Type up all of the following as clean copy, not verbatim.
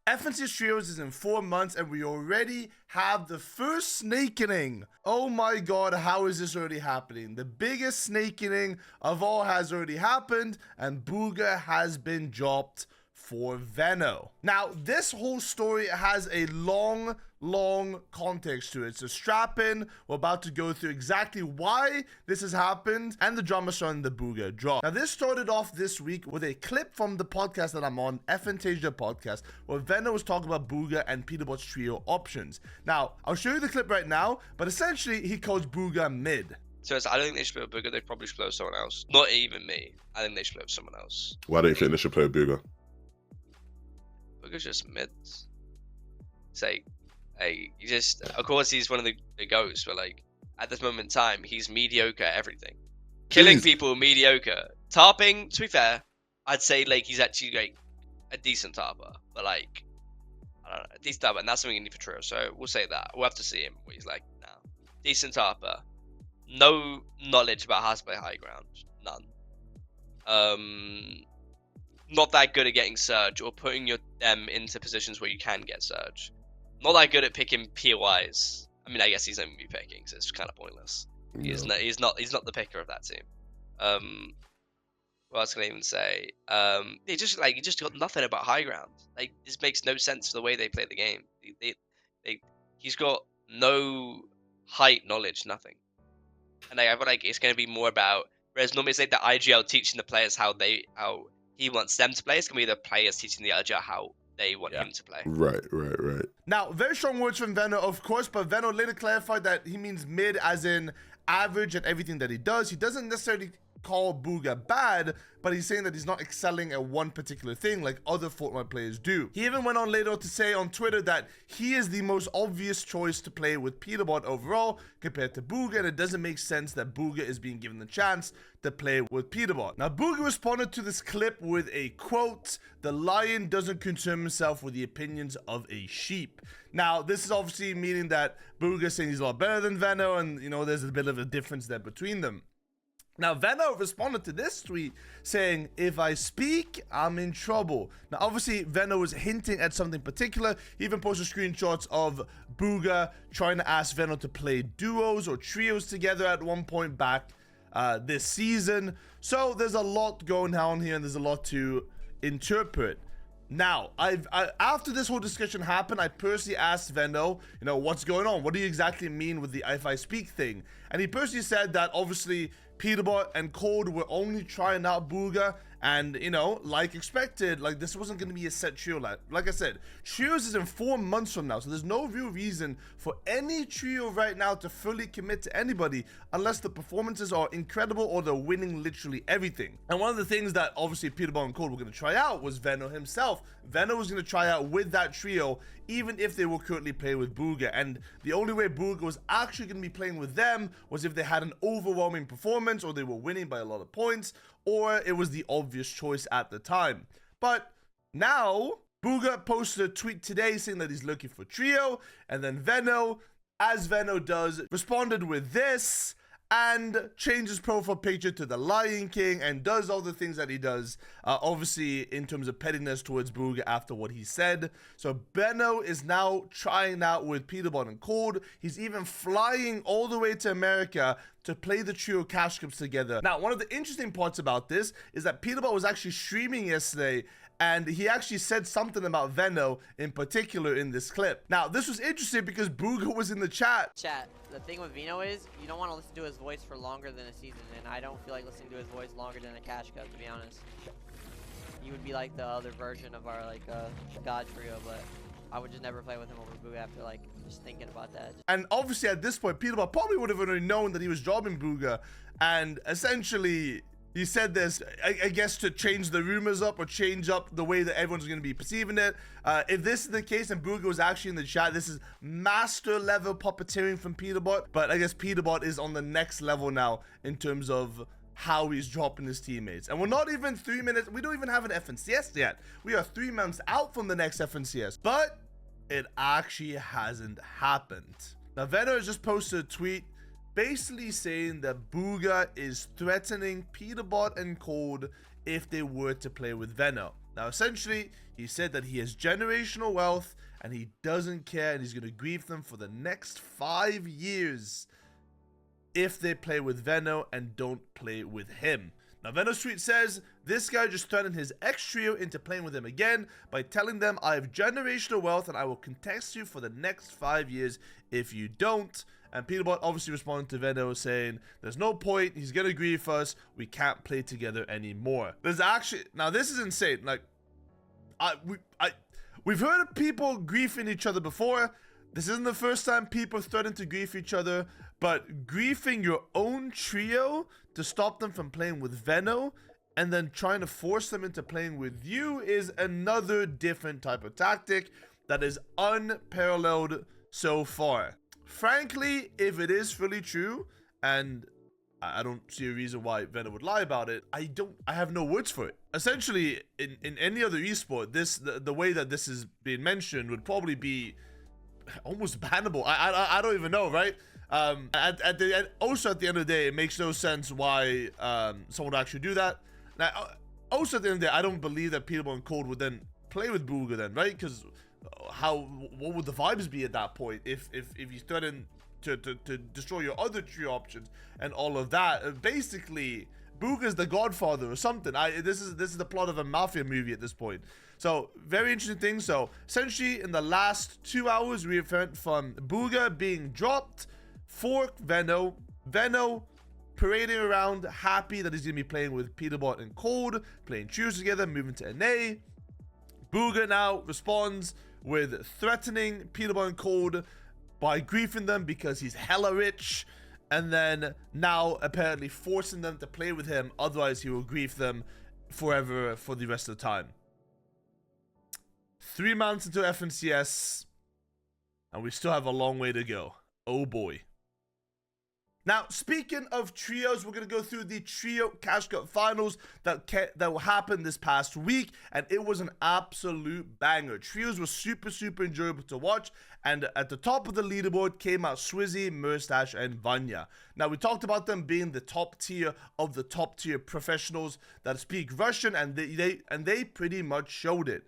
FNCS Trios is in 4 months and we already have the first Snakening. Oh my god, how is this already happening? The biggest Snakening of all has already happened and Bugha has been dropped for Veno. Now, this whole story has a long context to it. So strap in, we're about to go through exactly why this has happened and the drama surrounding the Bugha drop. Now, this started off this week with a clip from the podcast that I'm on, Fantasia podcast, where Veno was talking about Bugha and Peterbot's trio options. Now, I'll show you the clip right now, but essentially he calls Bugha mid. So I don't think they should play with Bugha. They probably should play with someone else. Not even me. I think they should play with someone else. Why don't you think they should play with Bugha? Bugha's just mid. Say, hey, he just, of course, he's one of the GOATs, but like at this moment in time, he's mediocre at everything. Killing people, mediocre. Tarping, to be fair, I'd say like he's actually like a decent tarper, but like I don't know, a decent tarper, and that's something you need for trio. So we'll say that. We'll have to see him what he's like now. Decent tarper. No knowledge about how to play high ground. None. Not that good at getting surge or putting them into positions where you can get surge. Not that good at picking POIs. I mean, I guess he's only picking, so it's kind of pointless. No. He's not the picker of that team. What else can I even say? He just got nothing about high ground. Like, this makes no sense for the way they play the game. He's got no height knowledge, nothing. And I feel like it's going to be more about. Whereas normally it's like the IGL teaching the players how he wants them to play. It's going to be the players teaching the IGL how they want him to play. Right. Now, very strong words from Veno, of course, but Veno later clarified that he means mid as in average at everything that he does. He doesn't necessarily call Bugha bad, but he's saying that he's not excelling at one particular thing like other Fortnite players do. He even went on later to say on Twitter that he is the most obvious choice to play with Peterbot overall compared to Bugha, and it doesn't make sense that Bugha is being given the chance to play with Peterbot. Now, Bugha responded to this clip with a quote, "The lion doesn't concern himself with the opinions of a sheep." Now, this is obviously meaning that Bugha is saying he's a lot better than Veno, and you know, there's a bit of a difference there between them. Now, Veno responded to this tweet saying, "If I speak, I'm in trouble." Now, obviously, Veno was hinting at something particular. He even posted screenshots of Bugha trying to ask Veno to play duos or trios together at one point back this season. So there's a lot going on here and there's a lot to interpret. Now, after this whole discussion happened, I personally asked Veno, you know, what's going on? What do you exactly mean with the if I speak thing? And he personally said that obviously Peterbot and Cold were only trying out Bugha, and you know, like expected, like this wasn't going to be a set trio. Like I said, trios is in 4 months from now, so there's no real reason for any trio right now to fully commit to anybody unless the performances are incredible or they're winning literally everything. And one of the things that obviously Peterbot and Cold were going to try out was Veno himself. Veno was going to try out with that trio even if they were currently playing with Bugha, and the only way Bugha was actually going to be playing with them was if they had an overwhelming performance or they were winning by a lot of points, or it was the obvious choice at the time. But now Bugha posted a tweet today saying that he's looking for trio, and then Veno, as Veno does, responded with this and changed his profile picture to the Lion King and does all the things that he does, obviously in terms of pettiness towards Bugha after what he said. So Veno is now trying out with Peterbot and Cold. He's even flying all the way to America to play the trio cash cups together. Now, one of the interesting parts about this is that Peterbot was actually streaming yesterday, and he actually said something about Veno in particular in this clip. Now, this was interesting because Bugha was in the chat. The thing with Veno is you don't want to listen to his voice for longer than a season, and I don't feel like listening to his voice longer than a cash cup, to be honest. He would be like the other version of our god trio, but I would just never play with him over Bugha after like just thinking about that. And obviously at this point, Peterbot probably would have already known that he was dropping Bugha, and essentially he said this, I guess, to change the rumors up or change up the way that everyone's going to be perceiving it. If this is the case and Bugha was actually in the chat, this is master level puppeteering from Peterbot. But I guess Peterbot is on the next level now in terms of how he's dropping his teammates. And we're not even 3 minutes, we don't even have an FNCS yet. We are 3 months out from the next FNCS, but it actually hasn't happened. Now, Veno has just posted a tweet basically saying that Bugha is threatening Peterbot and Cold if they were to play with Veno. Now, essentially, He said that he has generational wealth and he doesn't care, and he's going to grief them for the next 5 years if they play with Veno and don't play with him. Now, Veno Street says this guy just threatened his ex-trio into playing with him again by telling them, I have generational wealth and I will contest you for the next 5 years if you don't. And Peterbot obviously responded to Veno saying, there's no point, he's gonna grief us, we can't play together anymore. There's actually, now this is insane, like, we've heard of people griefing each other before. This isn't the first time people threaten to grief each other, but griefing your own trio to stop them from playing with Veno and then trying to force them into playing with you is another different type of tactic that is unparalleled so far. Frankly, if it is fully true, and I don't see a reason why Veno would lie about it, I have no words for it. Essentially, in any other esport, the way that this is being mentioned would probably be almost bannable. I don't even know, right? Also at the end of the day, it makes no sense why someone would actually do that. Now, also at the end of the day, I don't believe that Peterbot and Cold would then play with Bugha then, right? Because what would the vibes be at that point if you threaten to destroy your other trio options and all of that? Basically, Bugha's the Godfather or something. This is the plot of a mafia movie at this point. So, very interesting thing. So, essentially, in the last 2 hours, we went from Bugha being dropped for Veno parading around, happy that he's going to be playing with Peterbot and Cold, playing trios together, moving to NA. Bugha now responds with threatening Peterbot and Cold by griefing them because he's hella rich, and then now apparently forcing them to play with him, otherwise he will grief them forever for the rest of the time. 3 months into FNCS, and we still have a long way to go. Oh boy. Now, speaking of trios, we're going to go through the Trio Cash Cup Finals that happened this past week, and it was an absolute banger. Trios were super, super enjoyable to watch, and at the top of the leaderboard came out Swizzy, Murstache, and Vanya. Now, we talked about them being the top tier of the top tier professionals that speak Russian, and they pretty much showed it.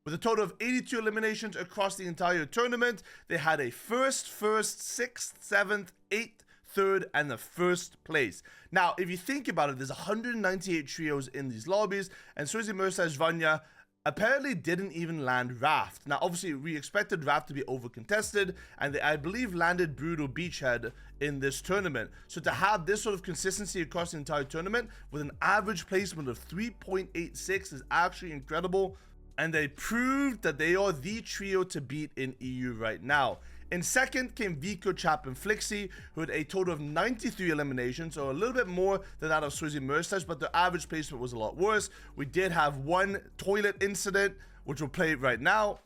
With a total of 82 eliminations across the entire tournament, they had a first, 6th, 7th, 8th, 3rd, and the 1st place. Now, if you think about it, there's 198 trios in these lobbies, and Swizzy, Murstache, Vanya apparently didn't even land Raft. Now, obviously, we expected Raft to be over-contested, and they, I believe, landed Brutal Beachhead in this tournament. So to have this sort of consistency across the entire tournament with an average placement of 3.86 is actually incredible. And they proved that they are the trio to beat in EU right now. In second came Vico, Chap, and Flixie, who had a total of 93 eliminations, so a little bit more than that of Swizzy Murstache, but their average placement was a lot worse. We did have one toilet incident, which we'll play right now.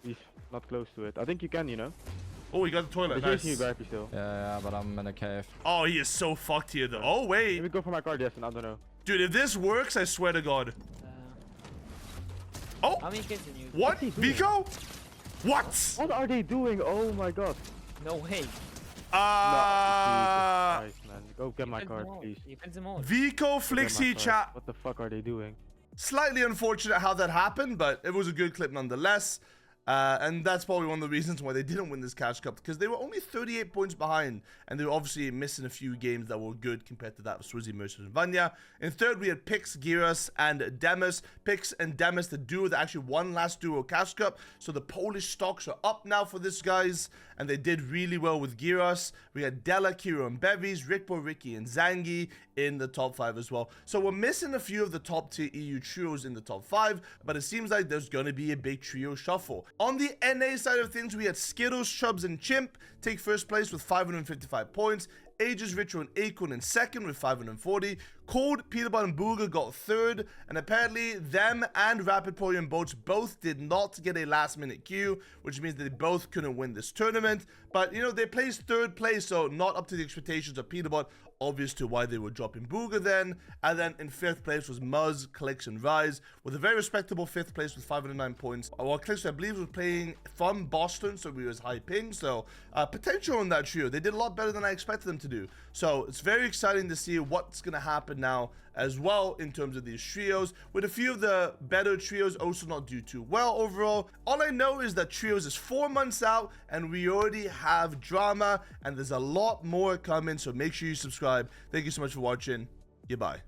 He's not close to it. I think you can, you know. Oh, he got the toilet. Nice. Nice. You still. Yeah, but I'm in a cave. Oh, he is so fucked here, though. Oh, wait. Let me go for my card, yes, and I don't know. Dude, if this works, I swear to God. Oh! How many kids in you? What? Vico? What? What are they doing? Oh my god. No way. No, Jesus Christ, man. Go get my card, please. Vico, Flixie, Chat. What the fuck are they doing? Slightly unfortunate how that happened, but it was a good clip nonetheless. And that's probably one of the reasons why they didn't win this Cash Cup, because they were only 38 points behind, and they were obviously missing a few games that were good compared to that of Swizzy, Murstache, and Vanya. In third, we had Pix, Giras, and Demis. Pix and Demis, the duo that actually won last duo Cash Cup, so the Polish stocks are up now for this guys, and they did really well with Giras. We had Della, Kiro, and Bevies, Rickbo, Ricky, and Zangi in the top 5 as well. So we're missing a few of the top tier EU trios in the top 5, but it seems like there's going to be a big trio shuffle. On the NA side of things, we had Skittles, Chubbs, and Chimp take first place with 555 points. Aegis, Ritual, and Acorn in second with 540. Cold, Peterbot, and Bugha got third, and apparently them and Rapid Podium Boats both did not get a last-minute queue, which means that they both couldn't win this tournament. But, you know, they placed third place, so not up to the expectations of Peterbot, obvious to why they were dropping Bugha then. And then in 5th place was Muzz, Clicks, and Rise, with a very respectable 5th place with 509 points. While Clicks, I believe, was playing from Boston, so we was high ping, so potential in that trio. They did a lot better than I expected them to do. So it's very exciting to see what's going to happen now as well in terms of these trios, with a few of the better trios also not do too well overall. All I know is that trios is 4 months out and we already have drama, and there's a lot more coming, so make sure you subscribe. Thank you so much for watching. Goodbye.